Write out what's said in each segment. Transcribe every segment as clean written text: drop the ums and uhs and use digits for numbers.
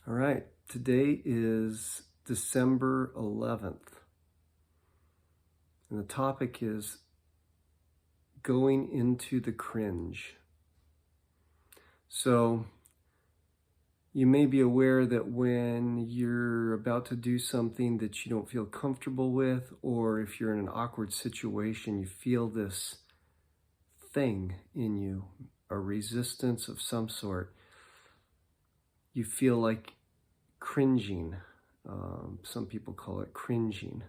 All right, today is December 11th, and the topic is going into the cringe. So, you may be aware that when you're about to do something that you don't feel comfortable with, or if you're in an awkward situation, you feel this thing in you, a resistance of some sort. You feel like cringing. Some people call it cringing.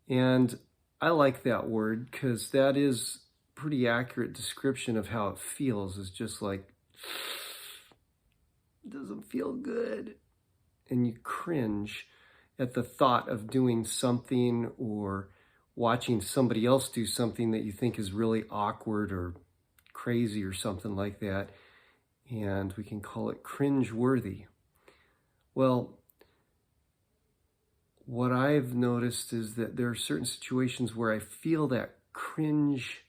And I like that word because that is a pretty accurate description of how it feels. It's just like, it doesn't feel good. And you cringe at the thought of doing something or watching somebody else do something that you think is really awkward or crazy or something like that. And we can call it cringe-worthy. Well, what I've noticed is that there are certain situations where I feel that cringe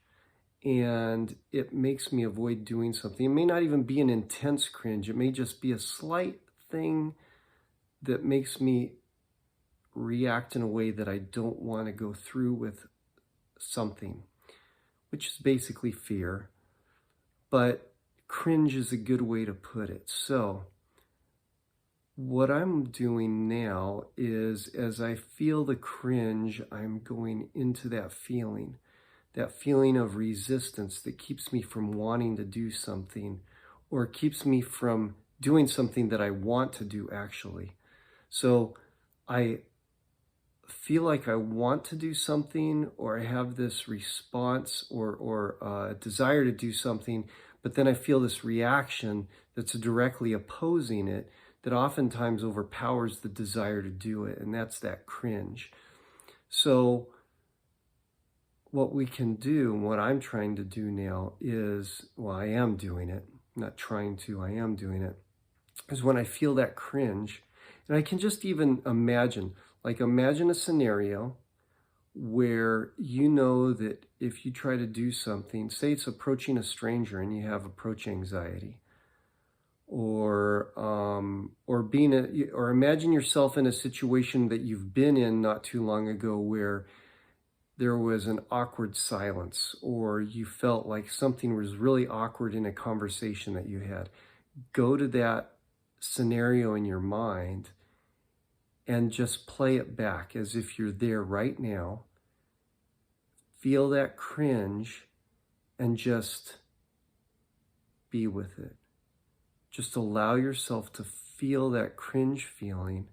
and it makes me avoid doing something. It may not even be an intense cringe. It may just be a slight thing that makes me react in a way that I don't want to go through with something, which is basically fear. But cringe is a good way to put it. So what I'm doing now is, as I feel the cringe, I'm going into that feeling of resistance that keeps me from wanting to do something, or keeps me from doing something that I want to do actually. So I feel like I want to do something, or I have this response or desire to do something, but then I feel this reaction that's directly opposing it, that oftentimes overpowers the desire to do it, and that's that cringe. So what we can do, and what I'm trying to do now is, well, I am doing it, not trying to, I am doing it, is when I feel that cringe, and I can just even imagine a scenario where you know that if you try to do something, say it's approaching a stranger and you have approach anxiety, or imagine yourself in a situation that you've been in not too long ago where there was an awkward silence, or you felt like something was really awkward in a conversation that you had. Go to that scenario in your mind and just play it back as if you're there right now. Feel that cringe and just be with it. Just allow yourself to feel that cringe feeling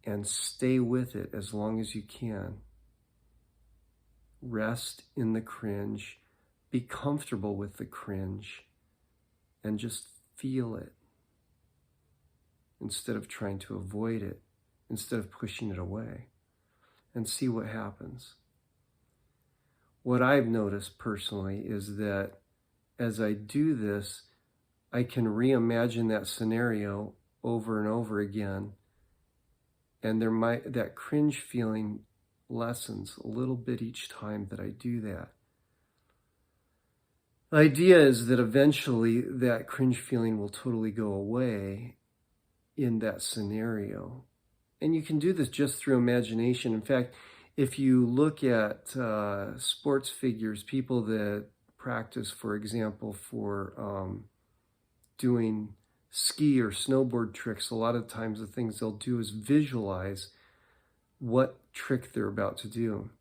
and stay with it as long as you can. Rest in the cringe, be comfortable with the cringe, and just feel it instead of trying to avoid it, instead of pushing it away, and see what happens. What I've noticed personally is that as I do this, I can reimagine that scenario over and over again, and that cringe feeling lessens a little bit each time that I do that. The idea is that eventually that cringe feeling will totally go away in that scenario. And you can do this just through imagination. In fact, if you look at sports figures, people that practice, for example, for doing ski or snowboard tricks, a lot of times the things they'll do is visualize what trick they're about to do.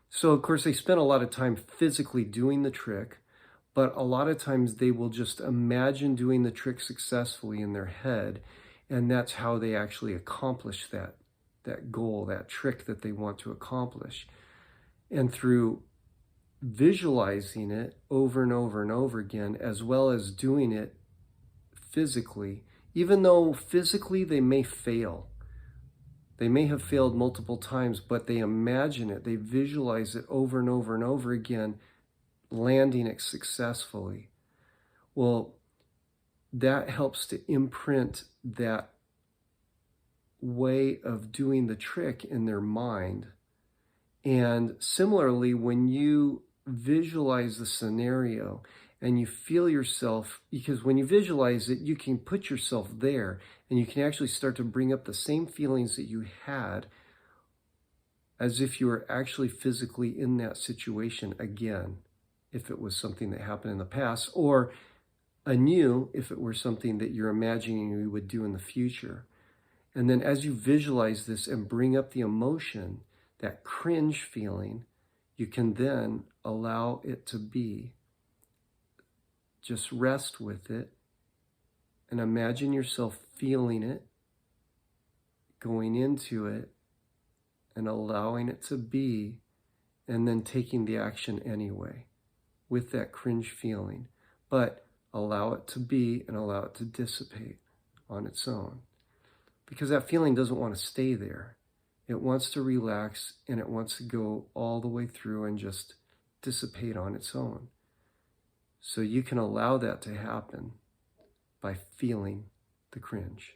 So of course they spend a lot of time physically doing the trick, but a lot of times they will just imagine doing the trick successfully in their head, and that's how they actually accomplish that goal, that trick that they want to accomplish. And through visualizing it over and over and over again, as well as doing it physically, even though physically they may fail. They may have failed multiple times, but they imagine it, they visualize it over and over and over again, landing it successfully. Well, that helps to imprint that way of doing the trick in their mind. And similarly, when you visualize the scenario and you feel yourself, because when you visualize it, you can put yourself there and you can actually start to bring up the same feelings that you had as if you were actually physically in that situation again, if it was something that happened in the past, or anew if it were something that you're imagining you would do in the future. And then as you visualize this and bring up the emotion, that cringe feeling, you can then allow it to be. Just rest with it and imagine yourself feeling it, going into it, and allowing it to be, and then taking the action anyway with that cringe feeling. But allow it to be and allow it to dissipate on its own. Because that feeling doesn't want to stay there. It wants to relax and it wants to go all the way through and just dissipate on its own. So you can allow that to happen by feeling the cringe.